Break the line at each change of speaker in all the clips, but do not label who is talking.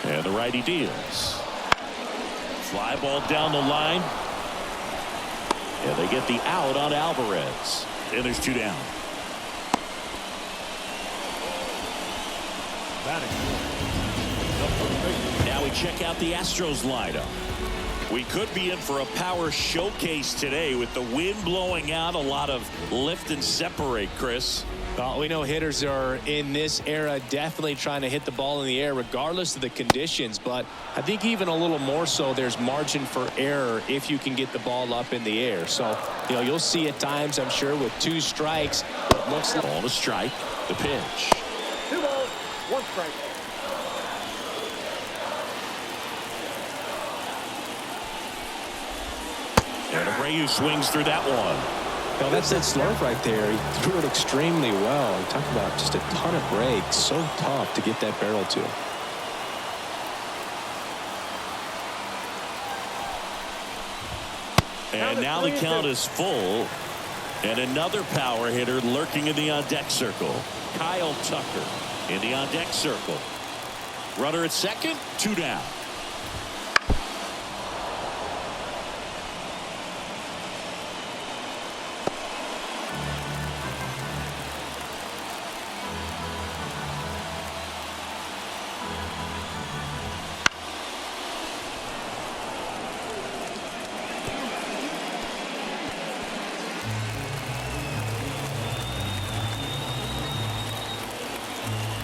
And the righty deals. Fly ball down the line. And they get the out on Alvarez. And there's 2 down. Now we check out the Astros lineup. We could be in for a power showcase today with the wind blowing out. A lot of lift and separate, Chris.
Well, we know hitters are in this era definitely trying to hit the ball in the air regardless of the conditions, but I think even a little more so there's margin for error if you can get the ball up in the air. So, you'll see at times, I'm sure, with 2 strikes, it looks like
ball to strike. The pitch.
2 balls, 1 strike.
And Abreu swings through that one.
Well, that's that slurve right there. He threw it extremely well. Talk about just a ton of breaks. So tough to get that barrel to.
And now the count is full. And another power hitter lurking in the on-deck circle. Kyle Tucker in the on-deck circle. Runner at second, 2 down.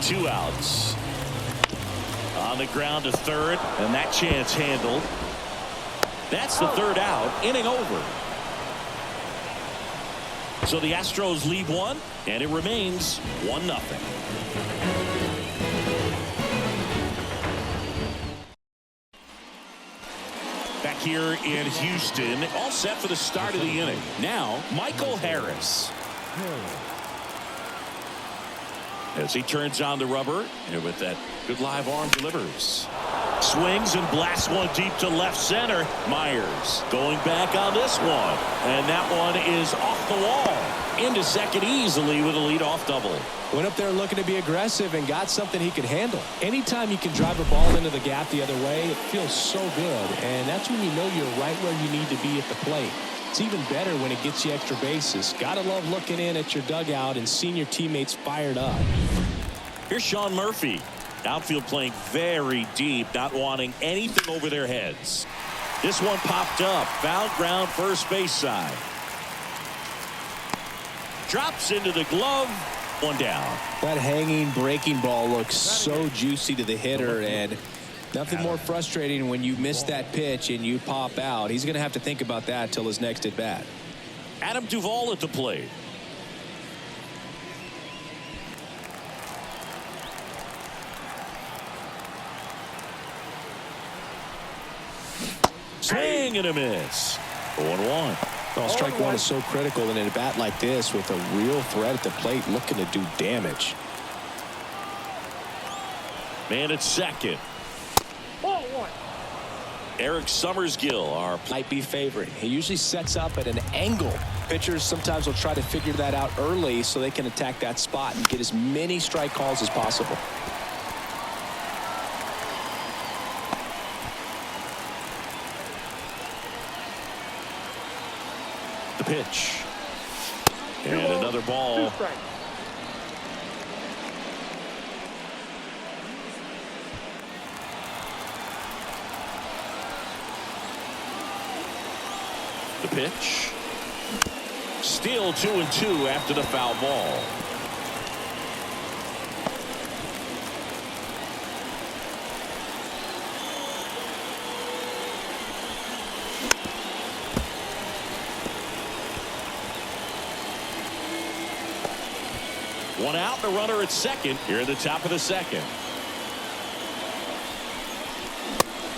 Two outs. On the ground to third, and that chance handled. That's the 3rd out. Inning over. So the Astros lead 1, and it remains 1-0. Back here in Houston, all set for the start of the inning. Now, Michael Harris. As he turns on the rubber, and with that good live arm delivers. Swings and blasts one deep to left center. Myers going back on this one. And that one is off the wall. Into second easily with a leadoff double.
Went up there looking to be aggressive and got something he could handle. Anytime you can drive a ball into the gap the other way, it feels so good. And that's when you know you're right where you need to be at the plate. It's even better when it gets you extra bases. Gotta love looking in at your dugout and seeing your teammates fired up.
Here's Sean Murphy. Outfield playing very deep, not wanting anything over their heads. This one popped up. Foul ground, first base side. Drops into the glove. 1 down.
That hanging breaking ball looks so juicy to the hitter, and nothing more frustrating when you miss that pitch and you pop out. He's going to have to think about that till his next at bat.
Adam Duvall at the plate. Swing and a miss. 0-1.
Well, strike one is so critical in a bat like this with a real threat at the plate looking to do damage.
Man at second.
0-1.
Eric Summersgill, our
might be favorite. He usually sets up at an angle. Pitchers sometimes will try to figure that out early so they can attack that spot and get as many strike calls as possible.
The pitch. And another ball. The pitch. Still 2-2 after the foul ball. One out, the runner at second here at the top of the second.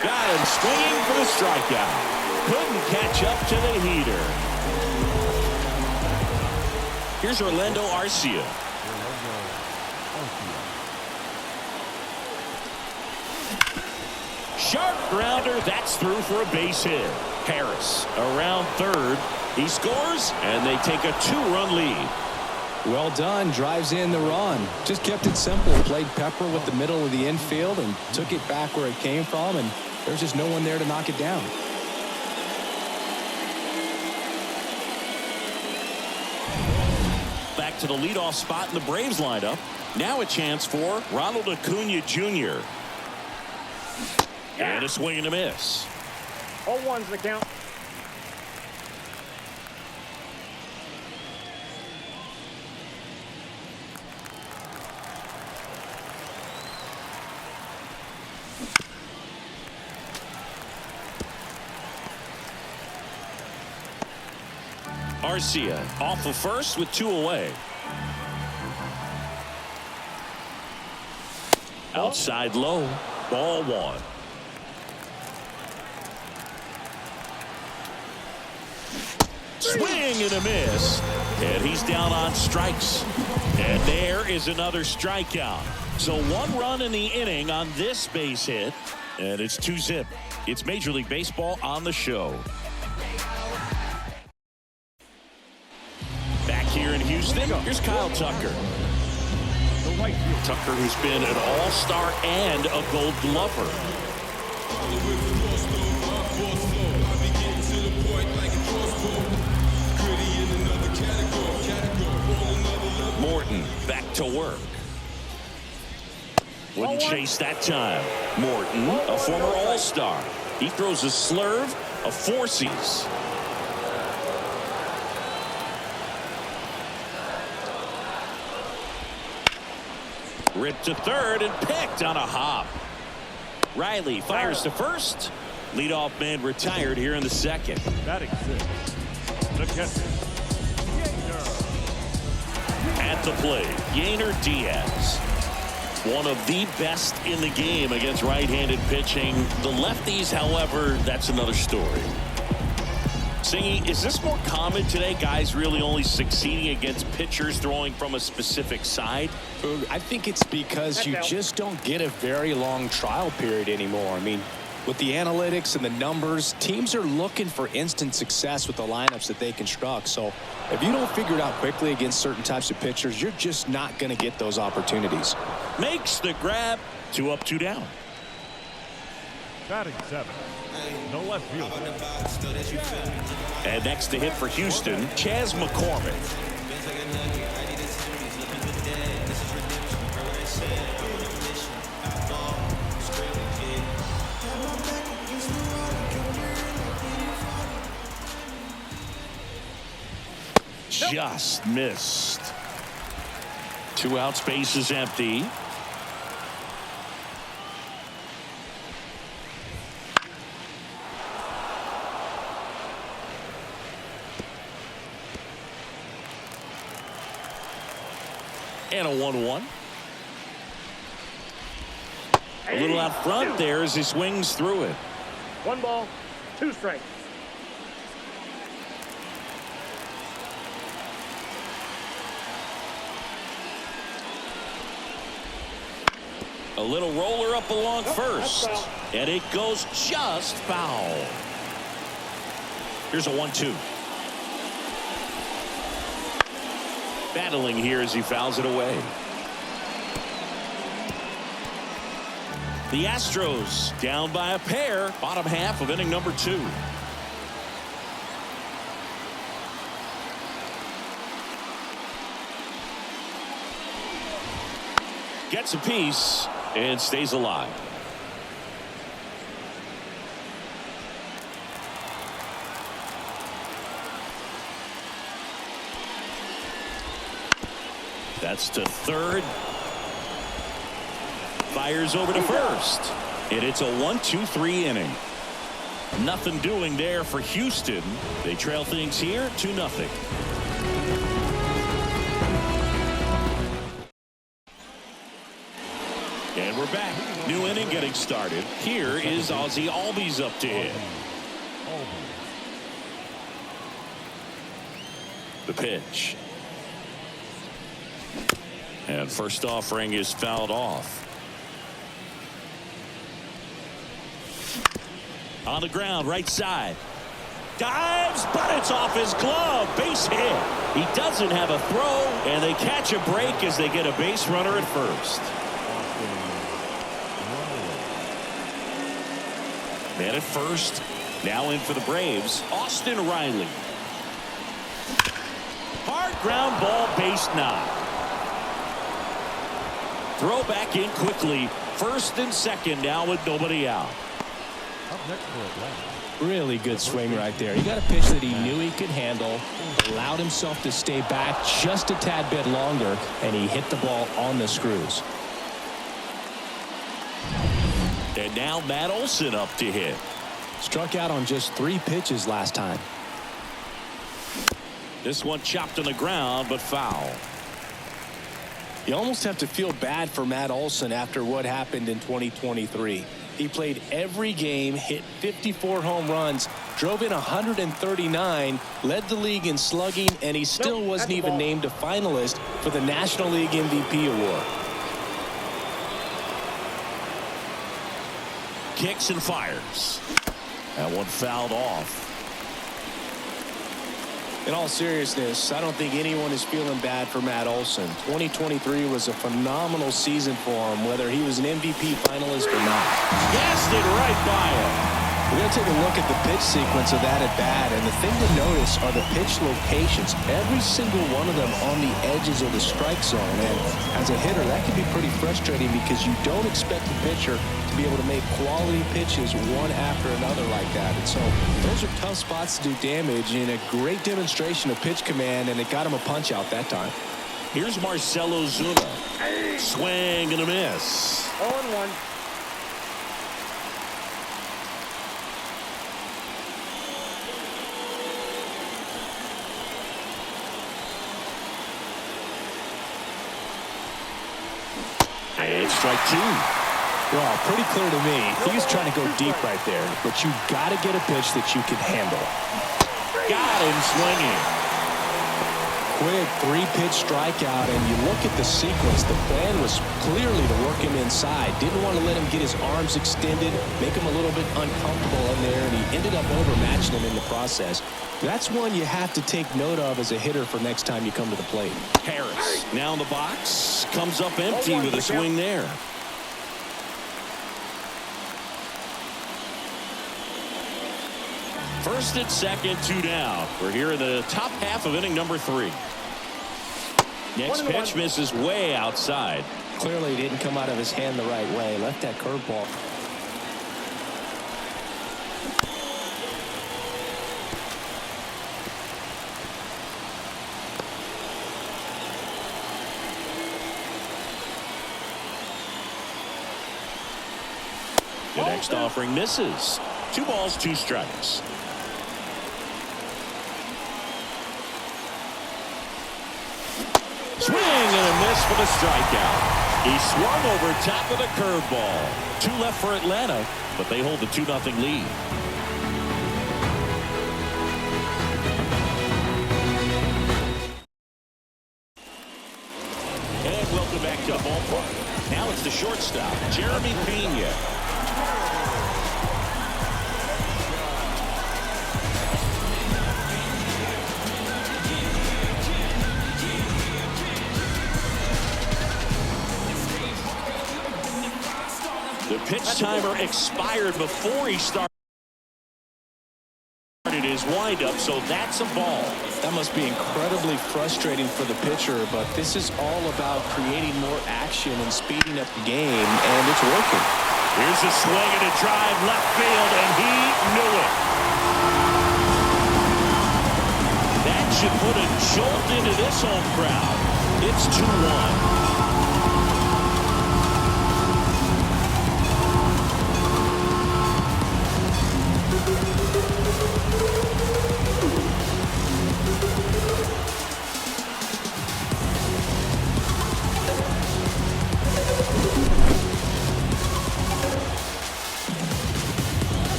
Got him swinging for the strikeout. Couldn't catch up to the heater. Here's Orlando Arcia. Sharp grounder, that's through for a base hit. Harris around third. He scores, and they take a 2-run lead.
Well done. Drives in the run. Just kept it simple. Played pepper with the middle of the infield and took it back where it came from, and there's just no one there to knock it down.
Back to the leadoff spot in the Braves lineup. Now a chance for Ronald Acuna Jr. And a swing and a miss.
0-1's the count.
Arcia off of first with 2 away. Outside low, ball 1. Swing and a miss, and he's down on strikes. And there is another strikeout. So 1 run in the inning on this base hit, and it's 2-zip. It's Major League Baseball on the show. Back here in Houston, here's Kyle Tucker. Tucker, who's been an all-star and a gold glover. Morton back to work. Wouldn't chase that time. Morton, a former all-star. He throws a slurve of four-seas. Ripped to third and picked on a hop. Riley fires to first. Leadoff man retired here in the second.
Batting 6. The catcher.
At the plate, Yainer Diaz. One of the best in the game against right-handed pitching. The lefties, however, that's another story. Singy, is this more common today? Guys really only succeeding against pitchers throwing from a specific side?
I think it's because you just don't get a very long trial period anymore. I mean, with the analytics and the numbers, teams are looking for instant success with the lineups that they construct. So if you don't figure it out quickly against certain types of pitchers, you're just not going to get those opportunities.
Makes the grab. 2 up, 2 down.
Batting 7. No left field.
And next to hit for Houston, Chas McCormick. Just missed. 2 outs, base is empty. And a 1-1. A little out front there as he swings through it.
1 ball, 2 strikes.
A little roller up along first. And it goes just foul. Here's a 1-2. Battling here as he fouls it away. The Astros down by a pair. Bottom half of inning number 2. Gets a piece and stays alive. That's to third. Fires over to first. And it's a 1-2-3 inning. Nothing doing there for Houston. They trail things here 2-0. And we're back. New inning getting started. Here is Ozzie Albies up to hit. The pitch. And first offering is fouled off. On the ground, right side. Dives, but it's off his glove. Base hit. He doesn't have a throw, and they catch a break as they get a base runner at first. Man at first. Now in for the Braves, Austin Riley. Hard ground ball, base knock. Throw back in quickly. First and second now with nobody out.
Up next for Atlanta.
Really good swing right there. He got a pitch that he knew he could handle, allowed himself to stay back just a tad bit longer, and he hit the ball on the screws.
And now Matt Olson up to hit.
Struck out on just 3 pitches last time.
This one chopped on the ground, but foul.
You almost have to feel bad for Matt Olson after what happened in 2023. He played every game, hit 54 home runs, drove in 139, led the league in slugging, and he still wasn't even named a finalist for the National League MVP award.
Kicks and fires. That one fouled off.
In all seriousness, I don't think anyone is feeling bad for Matt Olson. 2023 was a phenomenal season for him, whether he was an MVP finalist or not.
Gassed it right by him.
We're going to take a look at the pitch sequence of that at bat, and the thing to notice are the pitch locations. Every single one of them on the edges of the strike zone, and as a hitter, that can be pretty frustrating because you don't expect the pitcher to be able to make quality pitches one after another like that. And so those are tough spots to do damage, and a great demonstration of pitch command, and it got him a punch out that time.
Here's Marcelo Zuna. Swing and a miss.
0-1.
And strike 2.
Well, pretty clear to me. He was trying to go deep right there, but you got to get a pitch that you can handle.
Got him swinging.
Quick 3-pitch strikeout, and you look at the sequence. The plan was clearly to work him inside. Didn't want to let him get his arms extended, make him a little bit uncomfortable in there, and he ended up overmatching him in the process. That's one you have to take note of as a hitter for next time you come to the plate.
Harris now in the box. Comes up empty with a swing there. First and second, 2 down. We're here in the top half of inning number 3. Next pitch misses way outside.
Clearly didn't come out of his hand the right way. Left that curveball.
The next offering misses. 2 balls, 2 strikes. Swing and a miss for the strikeout. He swung over top of the curveball. 2 left for Atlanta, but they hold the 2-0 lead. And welcome back to the ballpark. Now it's the shortstop, Jeremy Pena. The pitch timer expired before he started his windup, so that's a ball.
That must be incredibly frustrating for the pitcher, but this is all about creating more action and speeding up the game, and it's working.
Here's a swing and a drive left field, and he knew it. That should put a jolt into this home crowd. It's 2-1.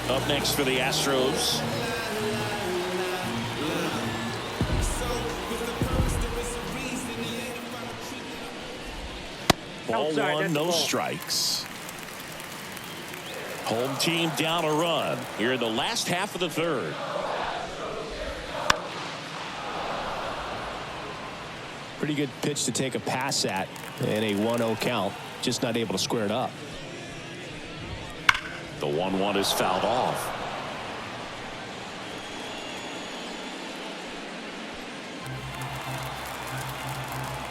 Up next for the Astros. Ball
Outside,
one,
that's the
no
ball.
strikes. Home team down a run here in the last half of the third.
Pretty good pitch to take a pass at in a 1-0 count. Just not able to square it up.
The 1-1 is fouled off.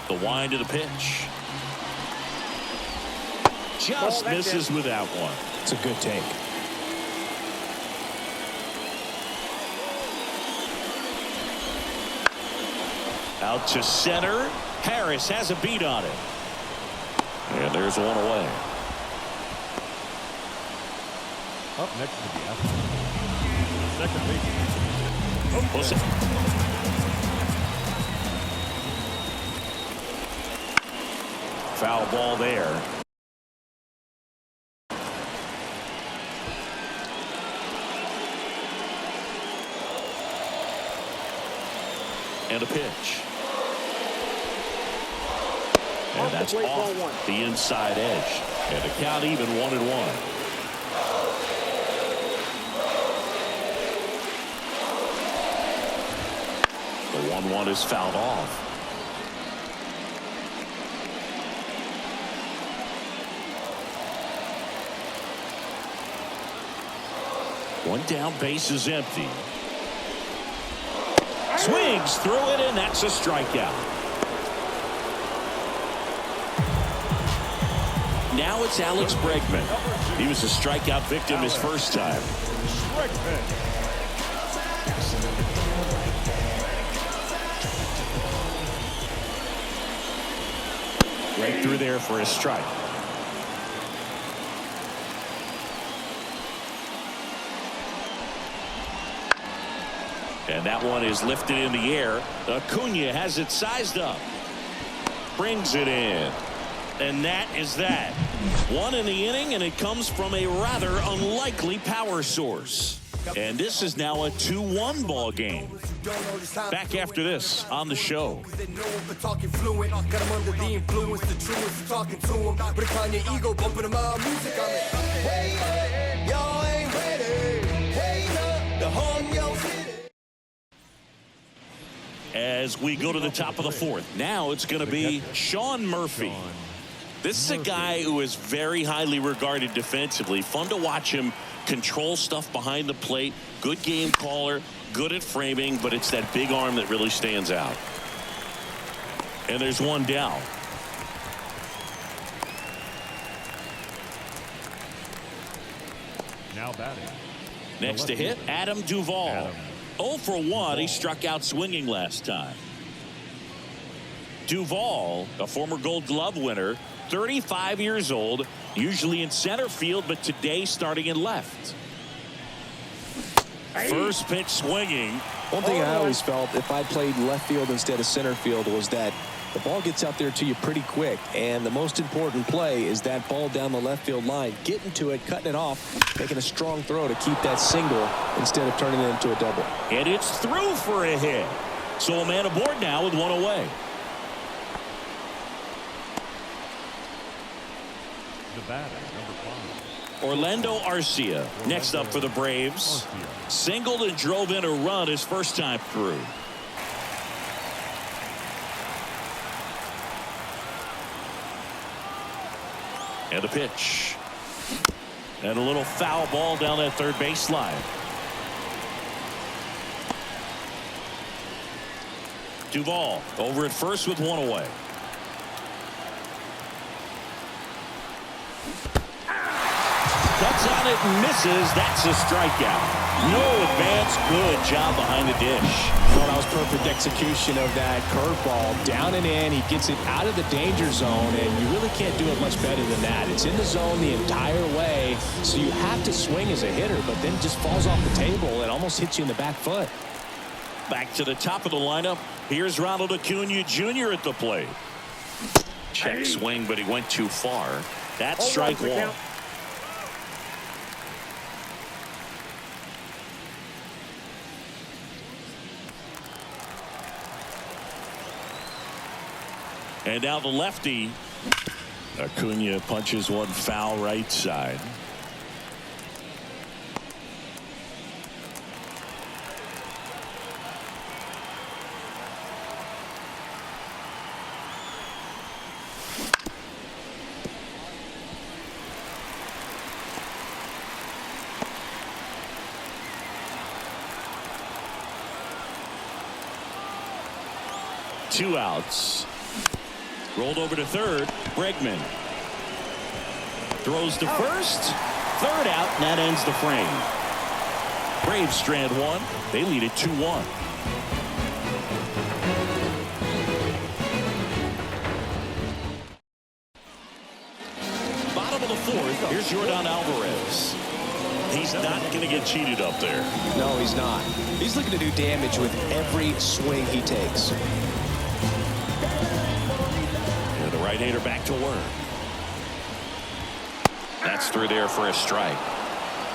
The wind of the pitch. Just misses with that one.
It's a good take.
Out to center. Harris has a beat on it. And there's one away.
Up next to the outfield. Second base.
Listen. Foul ball there. And a pitch. And that's off the inside edge. And the count even 1-1. The 1-1 is fouled off. One down, base is empty. Swings through it, and that's a strikeout. Now it's Alex Bregman. He was a strikeout victim his first time. Right through there for a strike. And that one is lifted in the air. Acuna has it sized up. Brings it in. And that is that. One in the inning, and it comes from a rather unlikely power source. And this is now a 2-1 ball game. Back after this on the show. As we go to the top of the fourth, now it's going to be Sean Murphy. This is a guy who is very highly regarded defensively. Fun to watch him control stuff behind the plate. Good game caller, good at framing, but it's that big arm that really stands out. And there's one down.
Now batting.
Next to hit, Adam Duvall. 0 for 1. He struck out swinging last time. Duvall, a former Gold Glove winner, 35 years old, usually in center field, but today starting in left. First pitch swinging.
One thing I always felt if I played left field instead of center field was that the ball gets out there to you pretty quick, and the most important play is that ball down the left field line, getting to it, cutting it off, making a strong throw to keep that single instead of turning it into a double.
And it's through for a hit. So a man aboard now with one away.
The batter, number 5.
Orlando Arcia next up for the Braves. Singled and drove in a run his first time through. And the pitch. And a little foul ball down that third baseline. Duvall over at first with one away. Cuts on it and misses. That's a strikeout. No advance. Good job behind the dish.
Thought that was perfect execution of that curveball. Down and in. He gets it out of the danger zone, and you really can't do it much better than that. It's in the zone the entire way, so you have to swing as a hitter, but then it just falls off the table and almost hits you in the back foot.
Back to the top of the lineup. Here's Ronald Acuna Jr. at the plate. Check swing, but he went too far. That's strike one. And now the lefty Acuna punches one foul right side. Two outs. Rolled over to third. Bregman throws to first. Third out, and that ends the frame. Braves strand one. They lead it 2-1. Bottom of the fourth. Here's Yordan Alvarez. He's not going to get cheated up there.
No, he's not. He's looking to do damage with every swing he takes.
And the right-hander back to work. That's through there for a strike.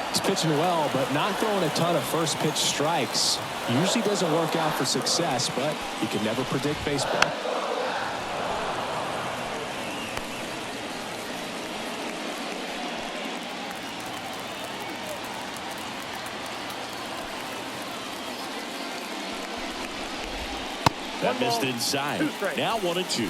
He's pitching well, but not throwing a ton of first pitch strikes. Usually doesn't work out for success, but you can never predict baseball.
That missed inside. Now 1-2.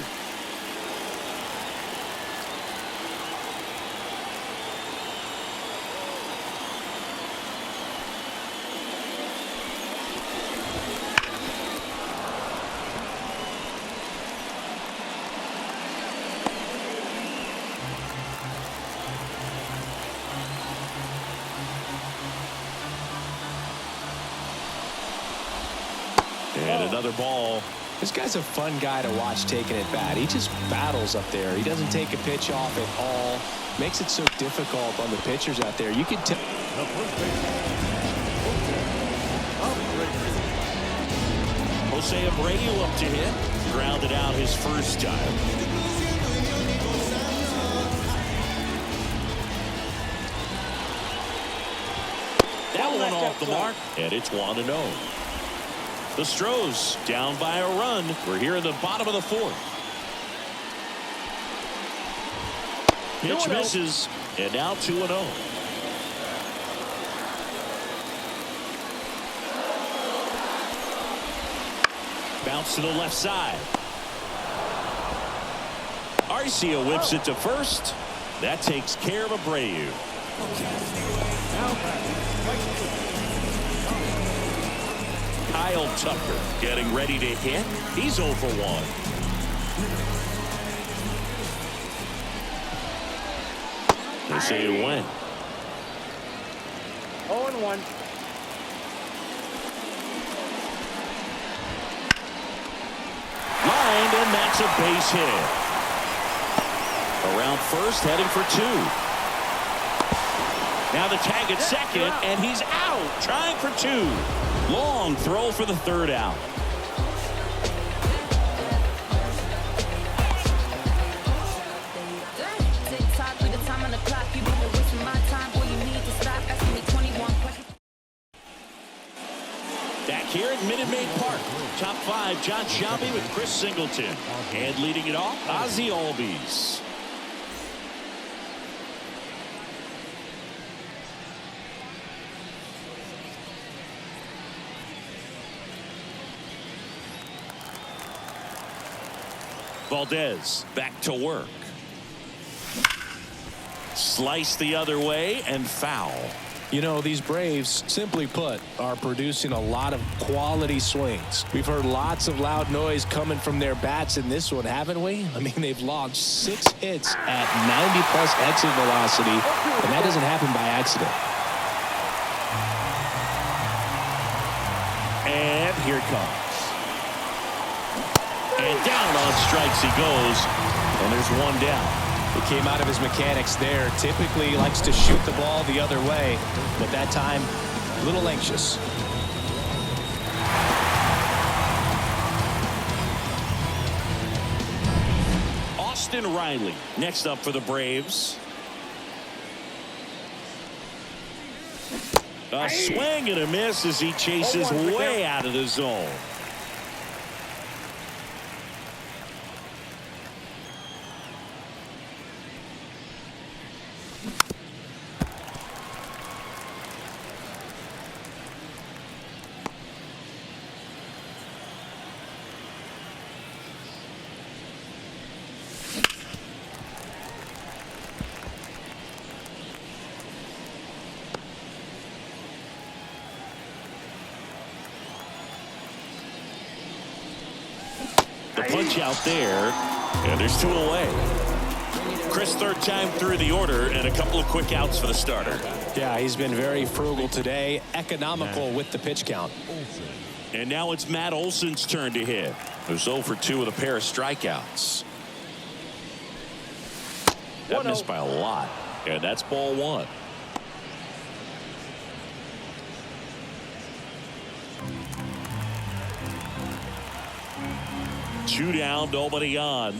And another ball.
This guy's a fun guy to watch taking at bat. He just battles up there. He doesn't take a pitch off at all. Makes it so difficult on the pitchers out there. You can tell.
Jose Abreu up to hit. Grounded out his first time. That one off the mark, and it's 1-0. The Stros down by a run. We're here in the bottom of the fourth. Pitch misses, and now 2-0. Bounce to the left side. Arcia whips it to first. That takes care of Abreu. Kyle Tucker getting ready to hit. He's 0 for 1. They say it went.
0-1.
Lined, and that's a base hit. Around first, heading for 2. Now the tag at second, and he's out, trying for 2. Long throw for the third out. Back here at Minute Maid Park. Top 5, John Shelby with Chris Singleton. And leading it off, Ozzie Albies. Valdez back to work. Slice the other way and foul.
You know, these Braves, simply put, are producing a lot of quality swings. We've heard lots of loud noise coming from their bats in this one, haven't we? I mean, they've launched 6 hits at 90-plus exit velocity, and that doesn't happen by accident.
And here it comes. And down on strikes he goes, and there's one down.
He came out of his mechanics there. Typically likes to shoot the ball the other way, but that time a little anxious.
Austin Riley next up for the Braves. A swing and a miss as he chases way out of the zone. punch out there. And there's 2 away. Chris, third time through the order and a couple of quick outs for the starter.
Yeah, he's been very frugal today, economical with the pitch count.
And now it's Matt Olson's turn to hit. Who's 0 for 2 with a pair of strikeouts. That missed by a lot. And that's ball 1. Two down, nobody on.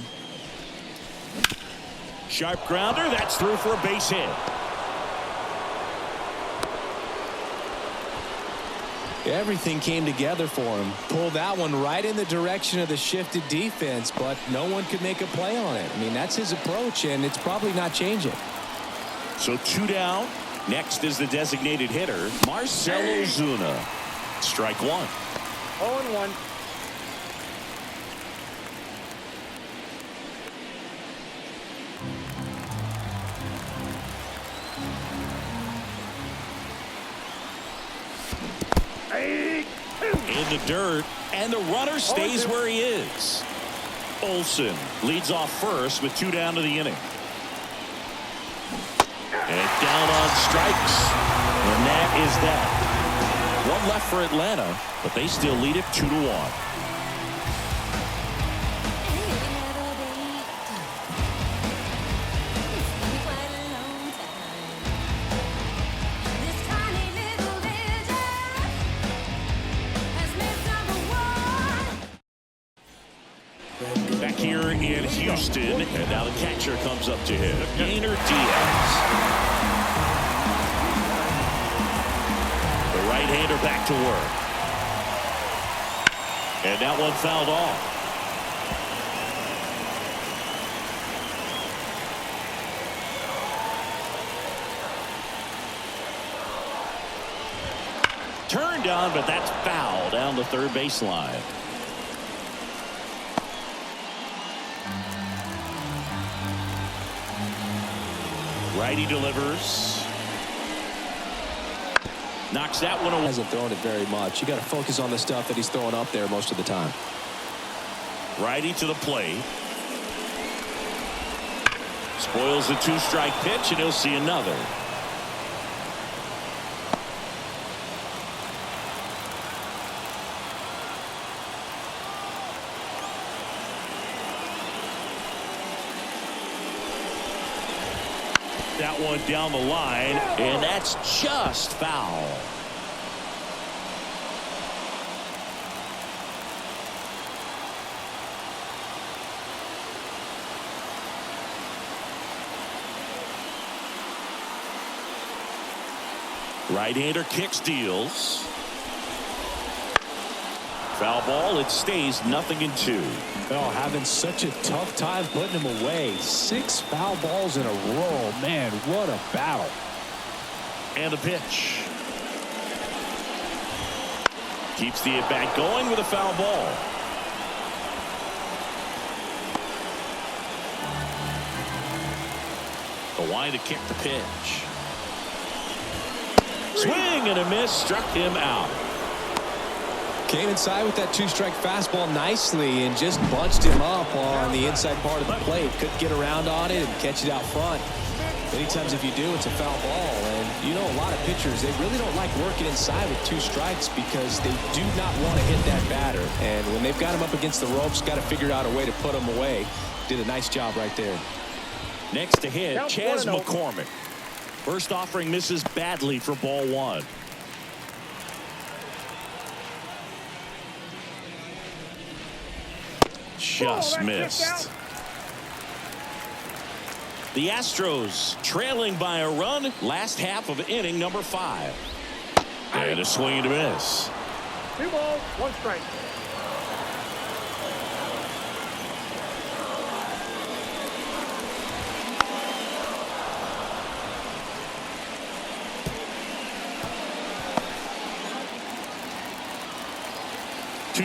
Sharp grounder, that's through for a base hit.
Everything came together for him. Pulled that one right in the direction of the shifted defense, but no one could make a play on it. I mean, that's his approach, and it's probably not changing.
So 2 down. Next is the designated hitter, Marcell Ozuna. Strike 1.
0-1.
In the dirt, and the runner stays where he is. Olson leads off first with 2 down to the inning. And down on strikes. And that is that. 1 left for Atlanta, but they still lead it 2-1. Back here in Houston, and now the catcher comes up to him. Gainer Diaz. The right-hander back to work. And that one fouled off. Turned on, but that's foul down the third baseline. Righty delivers. Knocks that one away.
Hasn't thrown it very much. You got to focus on the stuff that he's throwing up there most of the time.
Righty to the plate. Spoils the 2-strike pitch, and he'll see another. That one down the line, and that's just foul. Right-hander kicks, deals. Foul ball, it stays 0-2.
Oh, having such a tough time putting him away. 6 foul balls in a row. Man, what a battle.
And a pitch. Keeps the at-bat going with a foul ball. The wind to kick the pitch. Swing and a miss, struck him out.
Came inside with that 2-strike fastball nicely and just bunched him up on the inside part of the plate. Couldn't get around on it and catch it out front. Many times if you do, it's a foul ball. And you know, a lot of pitchers, they really don't like working inside with 2 strikes because they do not want to hit that batter. And when they've got him up against the ropes, got to figure out a way to put him away. Did a nice job right there.
Next to hit, Chas McCormick. First offering misses badly for ball 1. Just missed. The Astros trailing by a run, last half of inning number 5. And a swing and a miss.
2 balls, 1 strike.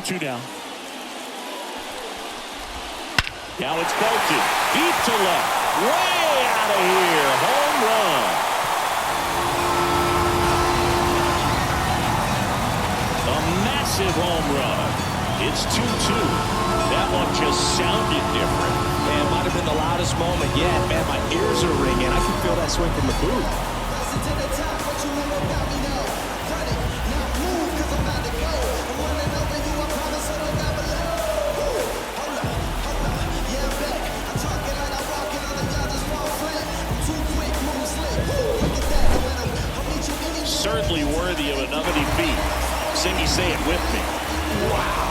Two down. Now it's bolted deep to left, way out of here. Home run. A massive home run. It's 2-2. That one just sounded different.
Man, might have been the loudest moment yet. Man, my ears are ringing. I can feel that swing from the booth.
Certainly worthy of another defeat. Cindy, say it with me.
Wow.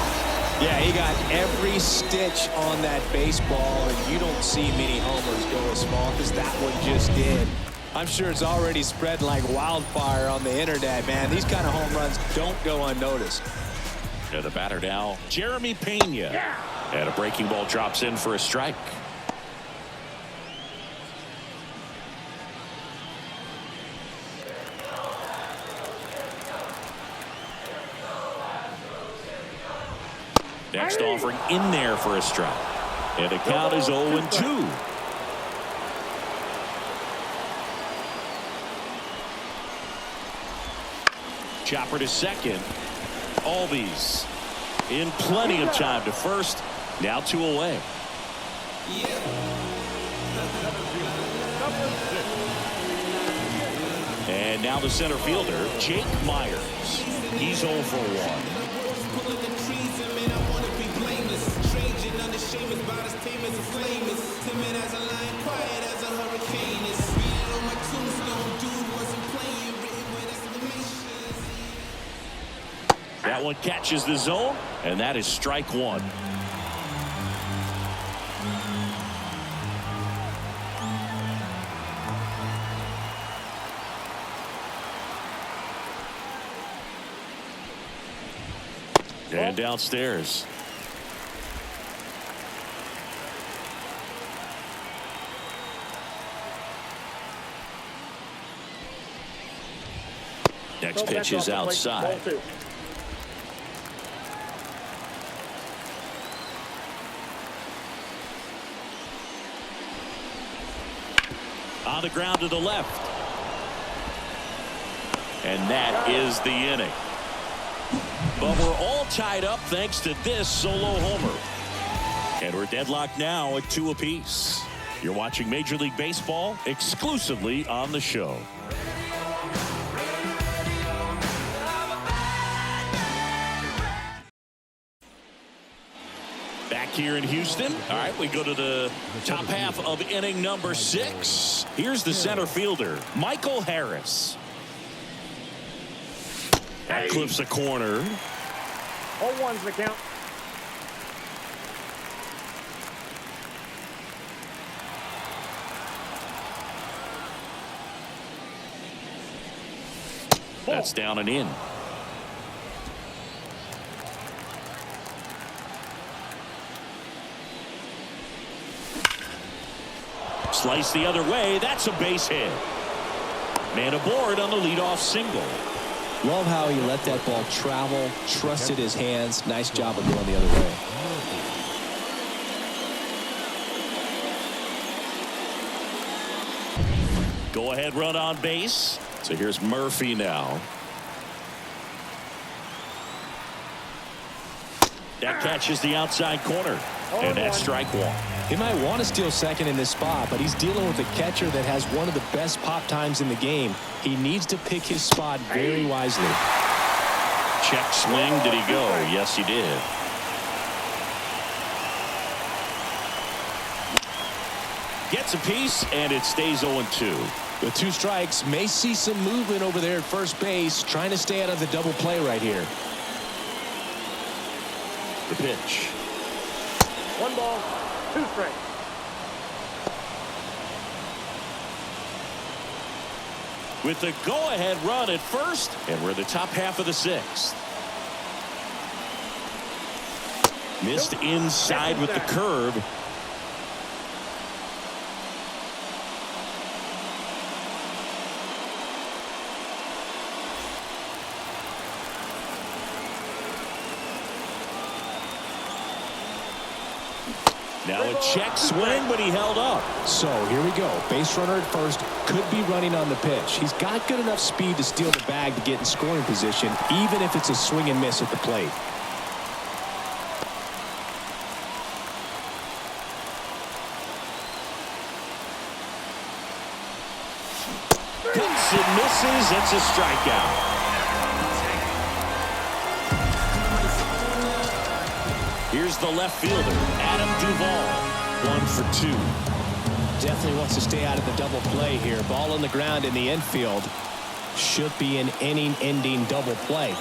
Yeah, he got every stitch on that baseball, and you don't see many homers go as small as that one just did. I'm sure it's already spread like wildfire on the internet, man. These kind of home runs don't go unnoticed.
Yeah, the batter now, Jeremy Pena. And a breaking ball drops in for a strike. Next offering in there for a strike. And the count is 0-2. Chopper to second. Albies in plenty of time to first. Now 2 away. And now the center fielder, Jake Myers. He's 0 for 1. That one catches the zone, and that is strike 1. And downstairs. Next pitch is outside. On the ground to the left. And that is the inning. But we're all tied up thanks to this solo homer. And we're deadlocked now at 2 apiece. You're watching Major League Baseball exclusively on the show. Back here in Houston. All right, we go to the top half of inning number 6. Here's the center fielder, Michael Harris. That clips a corner.
0-1's the count.
That's down and in. Slice the other way. That's a base hit. Man aboard on the leadoff single.
Love how he let that ball travel, trusted his hands. Nice job of going the other way.
Go ahead run on base. So here's Murphy now. That catches the outside corner. And that's strike 1.
He might want to steal second in this spot, but he's dealing with a catcher that has one of the best pop times in the game. He needs to pick his spot very wisely.
Check swing. Did he go? Yes, he did. Gets a piece, and it stays 0-2.
With 2 strikes, may see some movement over there at first base, trying to stay out of the double play right here.
The pitch.
1 ball, 2 strikes.
With the go-ahead run at first, and we're in the top half of the 6th. Missed inside with the curve. Now a check swing, but he held up.
So here we go. Base runner at first, could be running on the pitch. He's got good enough speed to steal the bag to get in scoring position, even if it's a swing and miss at the plate.
swings and misses. It's a strikeout. Here's the left fielder, Adam Duvall. 1 for 2.
Definitely wants to stay out of the double play here. Ball on the ground in the infield. Should be an inning-ending double play.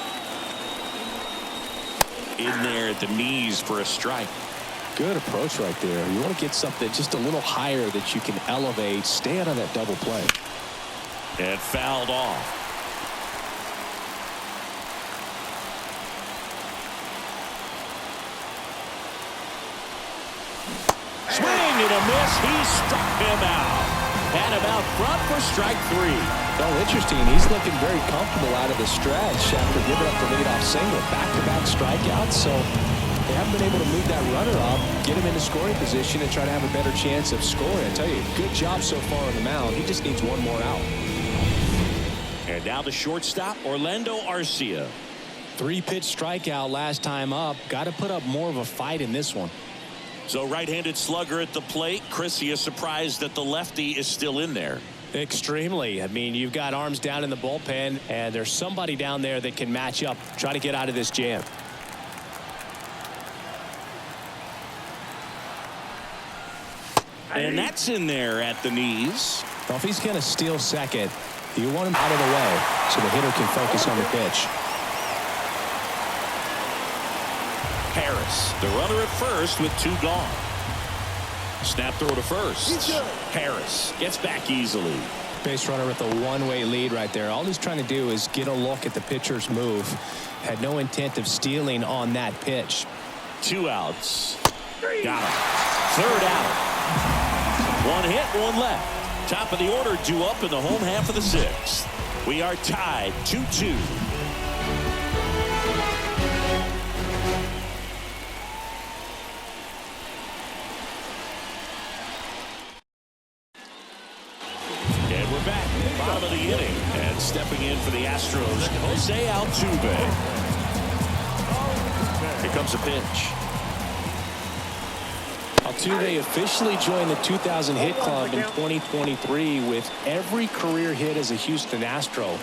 In there at the knees for a strike.
Good approach right there. You want to get something just a little higher that you can elevate. Stay out of that double play.
And fouled off. Swing and a miss. He struck him out. And about front for strike 3.
Oh, interesting. He's looking very comfortable out of the stretch after giving up the leadoff single. Back-to-back strikeouts, so they haven't been able to move that runner up, get him into scoring position, and try to have a better chance of scoring. I tell you, good job so far on the mound. He just needs one more out.
And now the shortstop, Orlando Arcia.
3-pitch strikeout last time up. Got to put up more of a fight in this one.
So right-handed slugger at the plate. Chris, you surprised that the lefty is still in there?
Extremely. I mean, you've got arms down in the bullpen, and there's somebody down there that can match up, try to get out of this jam.
And that's in there at the knees.
Well, if he's going to steal second, you want him out of the way so the hitter can focus on the pitch.
Harris, the runner at first with 2 gone. Snap throw to first. Harris gets back easily.
Base runner with a one-way lead right there. All he's trying to do is get a look at the pitcher's move. Had no intent of stealing on that pitch.
2 outs. Got him. 3rd out. 1 hit, 1 left. Top of the order due up in the home half of the 6th. We are tied 2-2. Back at the bottom of the inning, and stepping in for the Astros, Jose Altuve. Here comes a pitch.
Altuve officially joined the 2,000 hit club in 2023 with every career hit as a Houston Astro.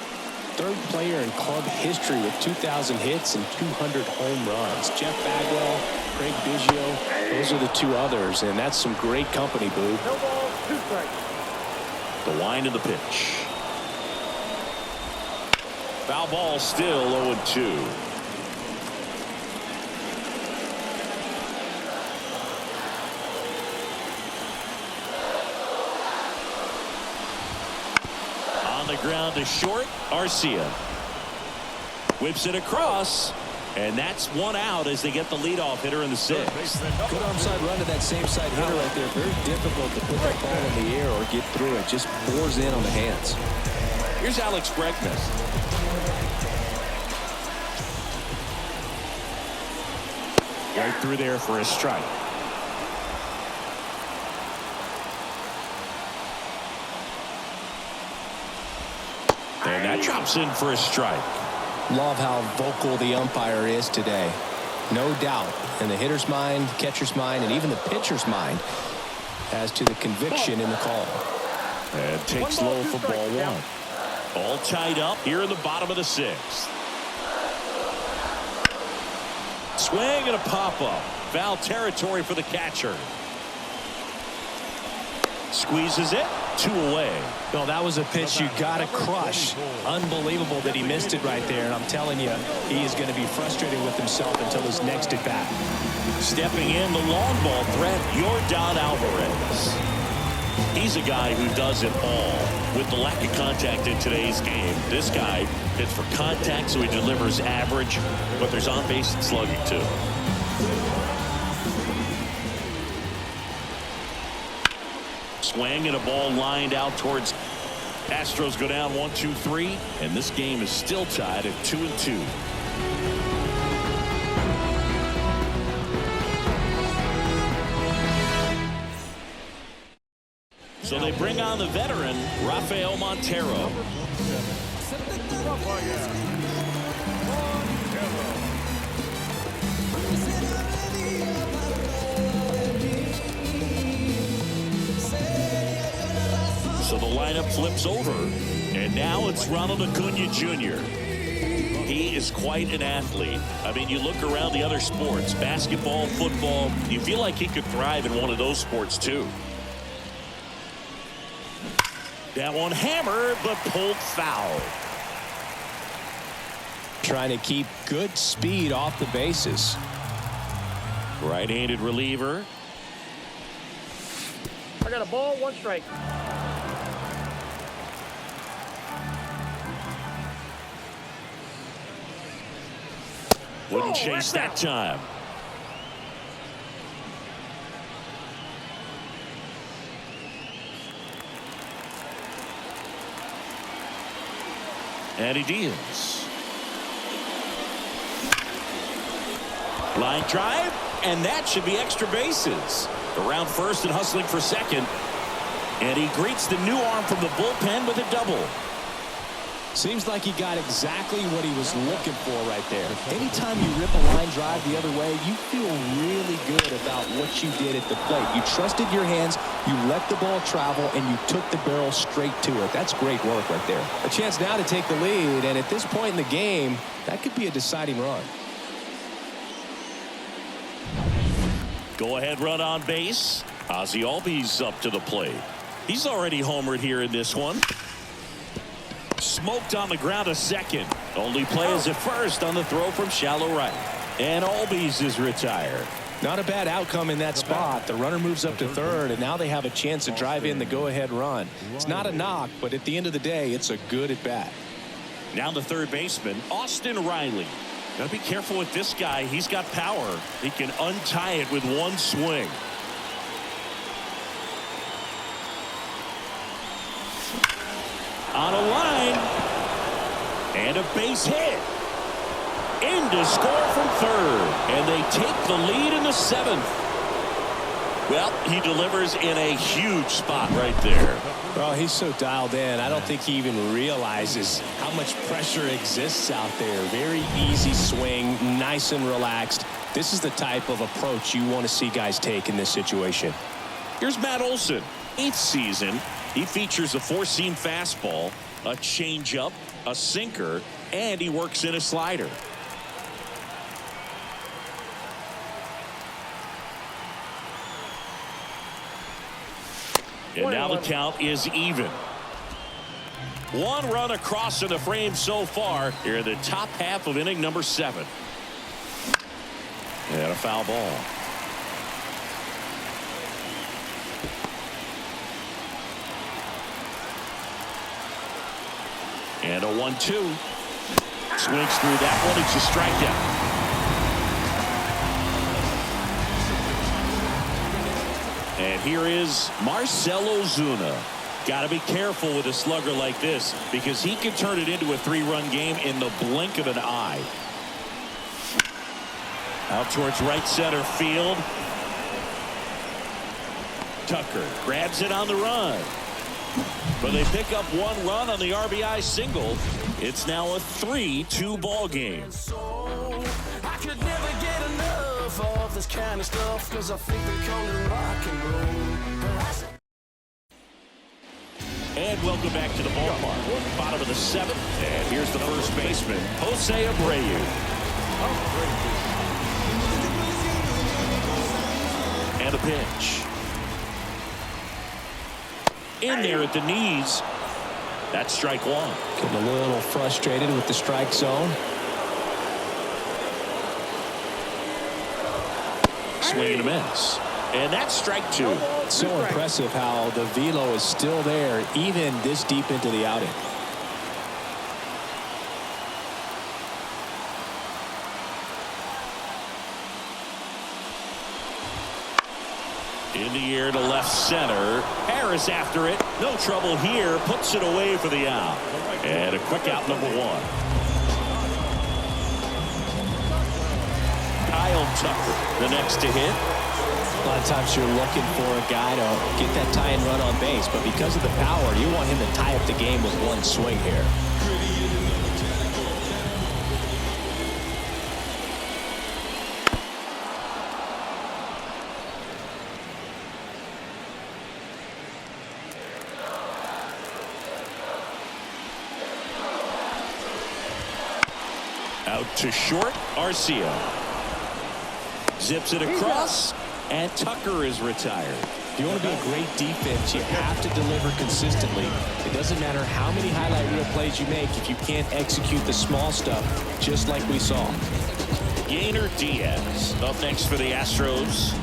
3rd player in club history with 2,000 hits and 200 home runs. Jeff Bagwell, Craig Biggio, those are the 2 others, and that's some great company, Boo.
No ball, 2 strikes.
The wind of the pitch. Foul ball, still 0-2. On the ground to short, Arcia. Whips it across. And that's 1 out as they get the leadoff hitter in the 6th.
Good onside run to that same side hitter right there. Very difficult to put that ball in the air or get through it. Just bores in on the hands.
Here's Alex Bregman. Right through there for a strike. And that drops in for a strike.
Love how vocal the umpire is today. No doubt in the hitter's mind, catcher's mind, and even the pitcher's mind as to the conviction in the call.
And takes low for ball 1. All tied up here in the bottom of the 6th. Swing and a pop-up. Foul territory for the catcher. Squeezes it. 2 away.
No, that was a pitch you got to crush. Unbelievable that he missed it right there. And I'm telling you, he is going to be frustrated with himself until his next at bat.
Stepping in, the long ball threat, Yordan Alvarez. He's a guy who does it all. With the lack of contact in today's game, this guy hits for contact, so he delivers average, but there's on-base and slugging too. Swing and a ball lined out towards Astros. Go down 1-2-3, and this game is still tied at 2-2. So they bring on the veteran Rafael Montero. So the lineup flips over, and And now it's Ronald Acuna Jr. He is quite an athlete. I mean, you look around the other sports, basketball, football, you feel like he could thrive in one of those sports too. That one hammered, but pulled foul.
Trying to keep good speed off the bases.
Right-handed reliever.
I got a ball, 1 strike.
Wouldn't chase that time. And he deals. Line drive, and that should be extra bases. Around first and hustling for second. And he greets the new arm from the bullpen with a double.
Seems like he got exactly what he was looking for right there. Anytime you rip a line drive the other way, you feel really good about what you did at the plate. You trusted your hands, you let the ball travel, and you took the barrel straight to it. That's great work right there. A chance now to take the lead, and at this point in the game, that could be a deciding run.
Go-ahead run on base. Ozzie Albies up to the plate. He's already homered here in this one. Smoked on the ground a second. Only plays at first on the throw from shallow right. And Albies is retired.
Not a bad outcome in that spot. The runner moves up to third, and now they have a chance to drive in the go-ahead run. It's not a knock, but at the end of the day, it's a good at-bat.
Now the third baseman, Austin Riley. Gotta be careful with this guy. He's got power. He can untie it with one swing. On a line. And a base hit. In to score from third. And they take the lead in the 7th. Well, he delivers in a huge spot right there.
Well, he's so dialed in. I don't think he even realizes how much pressure exists out there. Very easy swing, nice and relaxed. This is the type of approach you want to see guys take in this situation.
Here's Matt Olson. 8th season. He features a 4-seam fastball, a changeup, a sinker, and he works in a slider. And now the count is even. One run across in the frame so far here in the top half of inning number 7. And a foul ball. And a 1-2. Swings through that one. It's a strikeout. And here is Marcell Ozuna. Got to be careful with a slugger like this because he can turn it into a 3-run game in the blink of an eye. Out towards right center field. Tucker grabs it on the run. But they pick up 1 run on the RBI single. It's now a 3-2 ball game.
I could never get enough of this kind of stuff because I think they call it rock and roll.
And welcome back to the ballpark. Bottom of the 7th. And here's the first baseman, Jose Abreu. And a pitch. In there at the knees. That's strike 1.
Getting a little frustrated with the strike zone.
Swing and a miss. And that's strike 2.
It's so impressive how the velo is still there even this deep into the outing.
In the air to left center. Harris after it. No trouble here. Puts it away for the out. And a quick out number 1. Kyle Tucker, the next to hit.
A lot of times you're looking for a guy to get that tie and run on base, but because of the power, you want him to tie up the game with 1 swing here.
Out to short, Arcia. Zips it across, and Tucker is retired.
If you want to be a great defense, you have to deliver consistently. It doesn't matter how many highlight reel plays you make if you can't execute the small stuff, just like we saw.
Yainer Diaz up next for the Astros.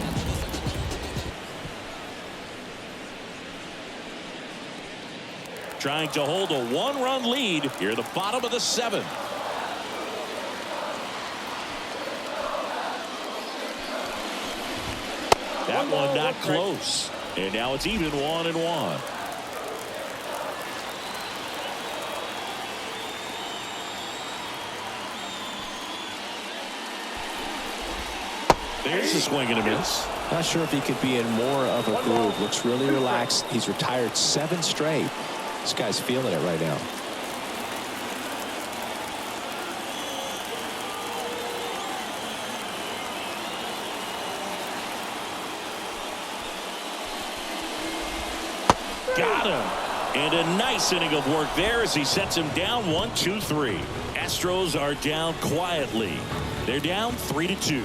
Trying to hold a one-run lead here at the bottom of the seventh. That one not close. And now it's even 1-1. There's a swing and a miss.
Not sure if he could be in more of a groove. Looks really relaxed. He's retired 7 straight. This guy's feeling it right now.
Got him. And a nice inning of work there as he sets him down 1-2-3. Astros are down quietly. They're down 3-2.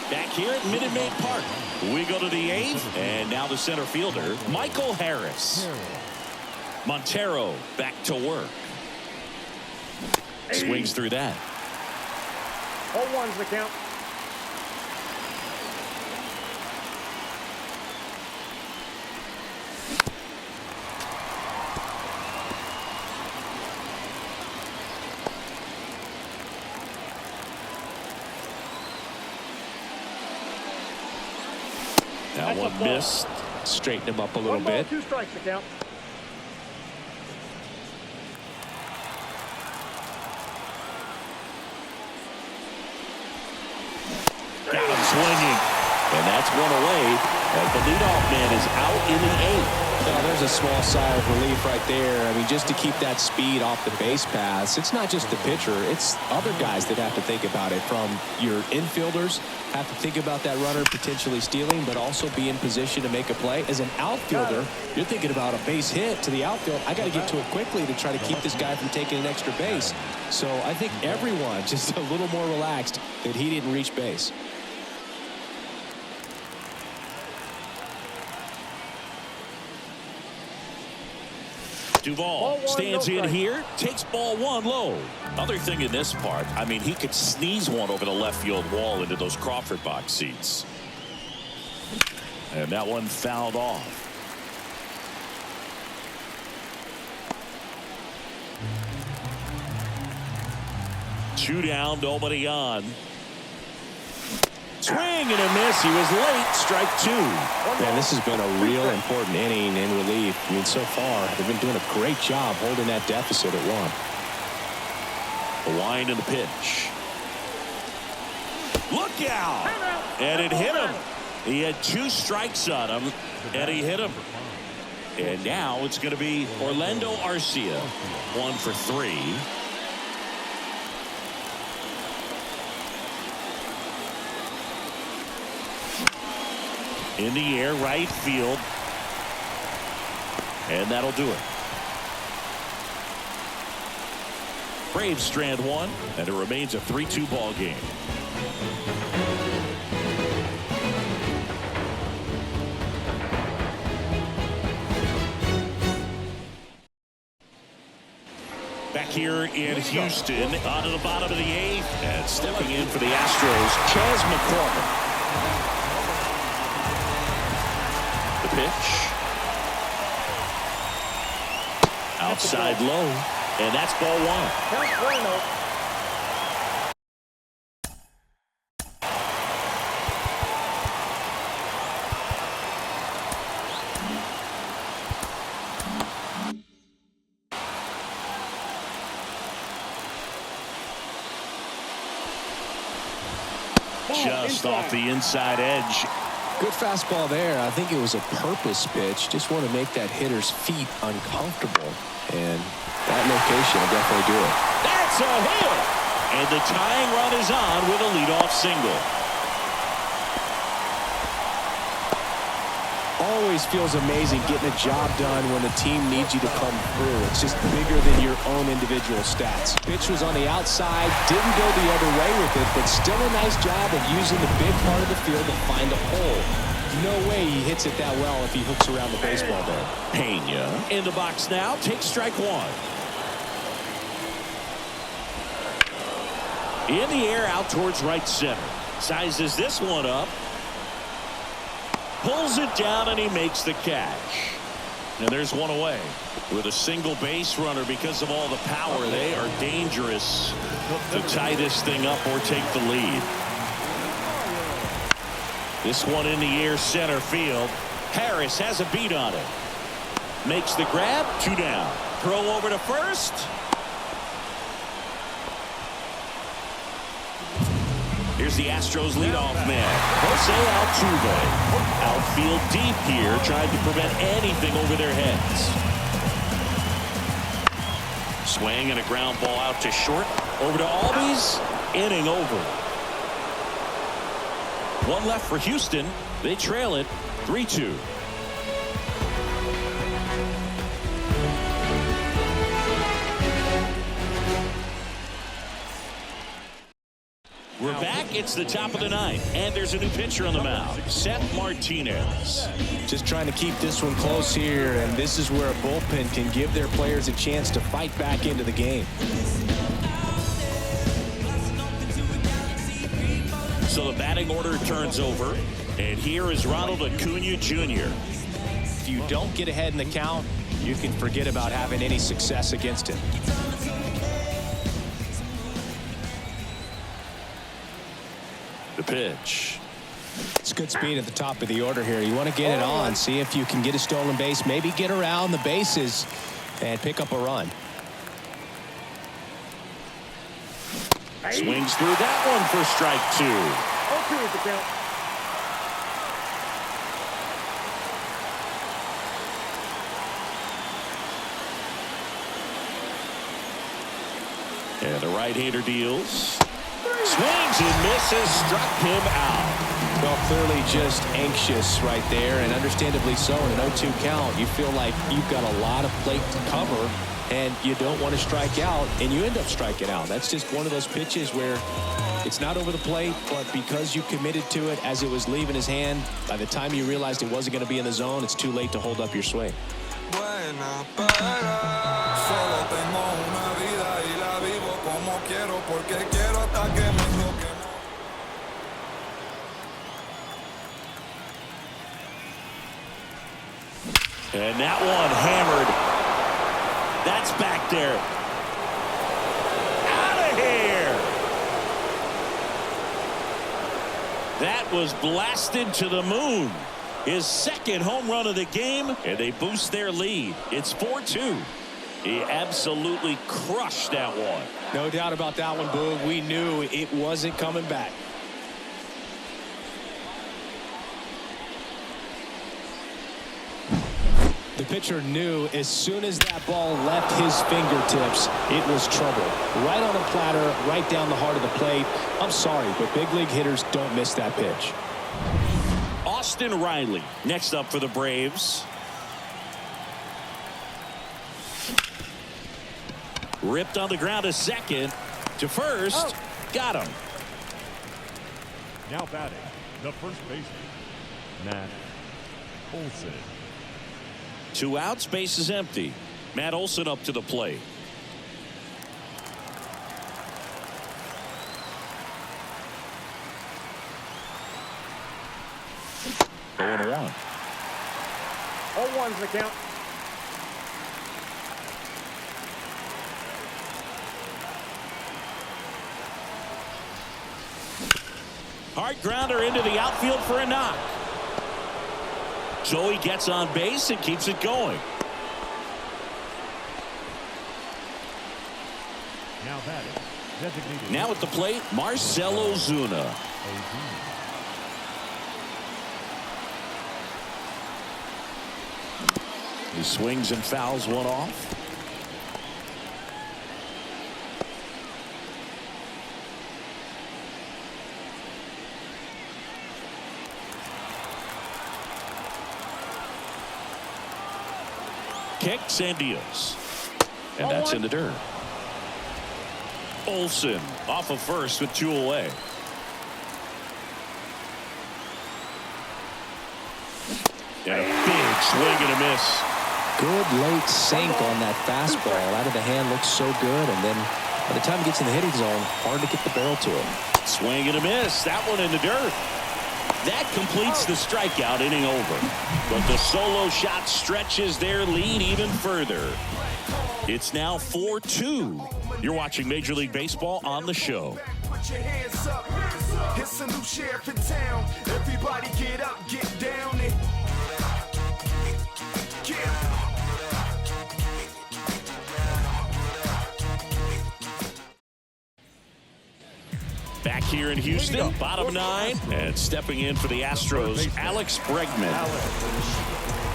Back here at Minute Maid Park, we go to the 8th, and now the center fielder, Michael Harris. Montero back to work. Swings through that.
0-1's the count.
That one missed.
Straighten him up a little
1 ball,
bit.
2 strikes the count.
Got him swinging. And that's one away as the leadoff man is out in the 8th.
Well, there's a small sigh of relief right there. I mean, just to keep that speed off the base paths. It's not just the pitcher. It's other guys that have to think about it. From your infielders have to think about that runner potentially stealing, but also be in position to make a play. As an outfielder, you're thinking about a base hit to the outfield. I got to get to it quickly to try to keep this guy from taking an extra base. So I think everyone just a little more relaxed that he didn't reach base.
Duvall stands in here, takes ball 1 low. Other thing in this part, I mean, he could sneeze one over the left field wall into those Crawford box seats. And that one fouled off. Two down, nobody on. Swing and a miss. He was late. Strike 2.
Man, this has been a real important inning in relief. I mean, so far, they've been doing a great job holding that deficit at 1.
The wind and the pitch. Look out! And it hit him. He had 2 strikes on him, and he hit him. And now it's going to be Orlando Arcia. 1 for 3. In the air, right field. And that'll do it. Braves strand 1, and it remains a 3-2 ball game. Back here in Houston, on to the bottom of the 8th, and stepping in for the Astros, Chas McCormick. The pitch. Outside low, and that's ball 1.
Count 1-0.
Just off the inside edge.
Good fastball there. I think it was a purpose pitch. Just want to make that hitter's feet uncomfortable. And that location will definitely do it.
That's a hit! And the tying run is on with a leadoff single.
always feels amazing getting a job done when the team needs you to come through. It's just bigger than your own individual stats. Pitch was on the outside, didn't go the other way with it, but still a nice job of using the big part of the field to find a hole. No way he hits it that well if he hooks around the baseball there.
Pena in the box now, takes strike one. In the air out towards right center. Sizes this one up. Pulls it down and he makes the catch. And there's one away. With a single base runner, because of all the power, they are dangerous to tie this thing up or take the lead. This one in the air center field. Harris has a beat on it. Makes the grab. 2 down. Throw over to first. Here's the Astros leadoff man, Jose Altuve. Outfield deep here, trying to prevent anything over their heads. Swing and a ground ball out to short. Over to Albies. Inning over. One left for Houston. They trail it 3-2. We're back. It's the top of the ninth, and there's a new pitcher on the mound, Seth Martinez.
Just trying to keep this one close here, and this is where a bullpen can give their players a chance to fight back into the game.
So the batting order turns over, and here is Ronald Acuna Jr.
If you don't get ahead in the count, you can forget about having any success against him.
The pitch.
It's good speed at the top of the order here. You want to get it on, see if you can get a stolen base, maybe get around the bases and pick up a run.
Swings through that one for strike 2.
0-2 is the count.
And the right-hander deals. Swings and misses, struck him out.
Well, clearly just anxious right there, and understandably so. In an 0-2 count, you feel like you've got a lot of plate to cover, and you don't want to strike out, and you end up striking out. That's just one of those pitches where it's not over the plate, but because you committed to it as it was leaving his hand, by the time you realized it wasn't going to be in the zone, it's too late to hold up your swing.
And that one hammered. That's back there. Out of here. That was blasted to the moon. His second home run of the game, and they boost their lead. It's 4-2. He absolutely crushed that one.
No doubt about that one, Boog. We knew it wasn't coming back. The pitcher knew as soon as that ball left his fingertips, it was trouble. Right on a platter, right down the heart of the plate. I'm sorry, but big league hitters don't miss that pitch.
Austin Riley next up for the Braves. Ripped on the ground to second. To first. Got him.
Now batting, the first baseman, Matt Olson.
2 outs, base is empty. Matt Olson up to the plate. Going 1.
0-1's the count.
Hard grounder into the outfield for a knock. So he gets on base and keeps it going.
Now batting, designated.
Now at the plate, Marcell Ozuna. He swings and fouls one off. kicks and deals. And that's in the dirt. Olsen off of first with 2 away. And a big swing and a miss.
Good late sink on that fastball. Out of the hand, looks so good. And then by the time it gets in the hitting zone, hard to get the barrel to it.
Swing and a miss. That one in the dirt. That completes the strikeout inning over. But the solo shot stretches their lead even further. It's now 4-2. You're watching Major League Baseball on the show.
Put your hands up. It's a new sheriff in town. Everybody get up, get down and
Back here in Houston, bottom 9, and stepping in for the Astros, Alex Bregman.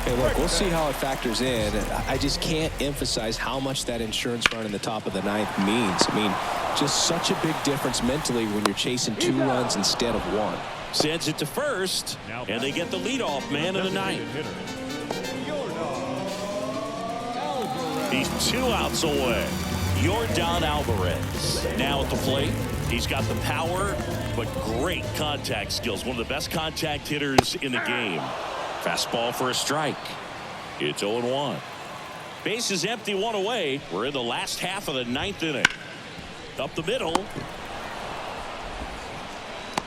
Hey, look, we'll see how it factors in. I just can't emphasize how much that insurance run in the top of the 9th means. I mean, just such a big difference mentally when you're chasing 2 runs instead of 1.
Sends it to first, and they get the leadoff man in the 9th. He's 2 outs away. Yordan Alvarez now at the plate. He's got the power, but great contact skills. One of the best contact hitters in the game. Fastball for a strike. It's 0-1. Base is empty, 1 away. We're in the last half of the 9th inning. Up the middle.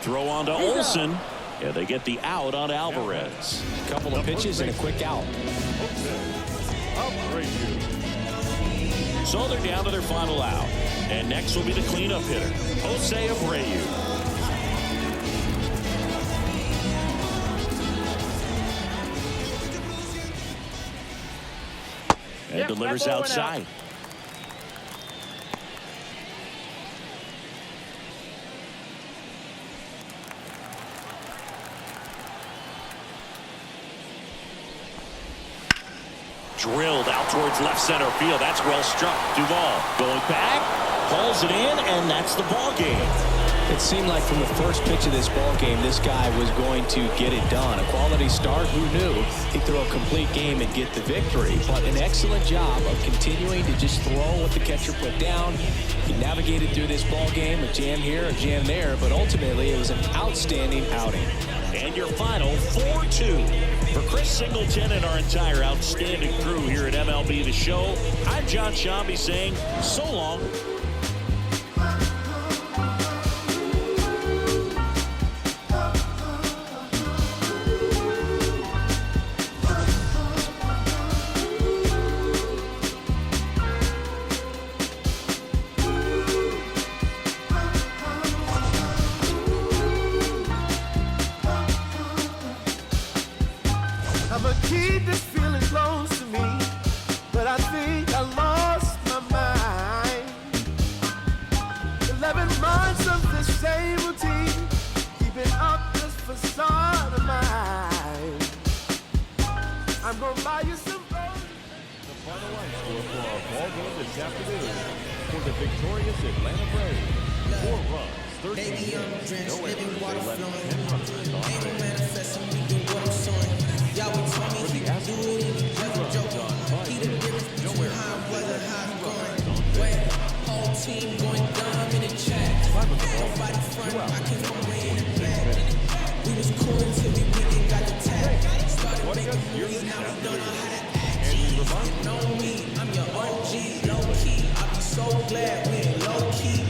Throw on to Olsen. Yeah, they get the out on Alvarez.
A couple of pitches and a quick out.
So they're down to their final out. And next will be the cleanup hitter, Jose Abreu. And delivers outside. Drilled out towards left center field. That's well struck. Duvall going back, hauls it in, and that's the ball game.
It seemed like from the first pitch of this ball game, this guy was going to get it done. A quality start, who knew? He'd throw a complete game and get the victory. But an excellent job of continuing to just throw what the catcher put down. He navigated through this ball game, a jam here, a jam there, but ultimately it was an outstanding outing.
And your final 4-2. For Chris Singleton and our entire outstanding crew here at MLB The Show, I'm John Shambi saying so long.
I'ma keep this feeling close to me, but I think I lost my mind. 11 months of the same routine, keeping up this facade of mine. I'm gonna buy you some roses.
The final line score for our ball game this afternoon for the victorious Atlanta Braves. 4 runs, 13 hits, no errors. They left 10 runners on base.
Y'all would tell me he could do it if he wasn't joking. He the difference between how I was and how I'm going. Wait, whole team going dumb in the chat. Nobody front, I can go way in the back. We was cool until we went and got the tag. Started making moves, now we don't know how to act. You know me, I'm your OG, low key. I'll be so glad we ain't low key.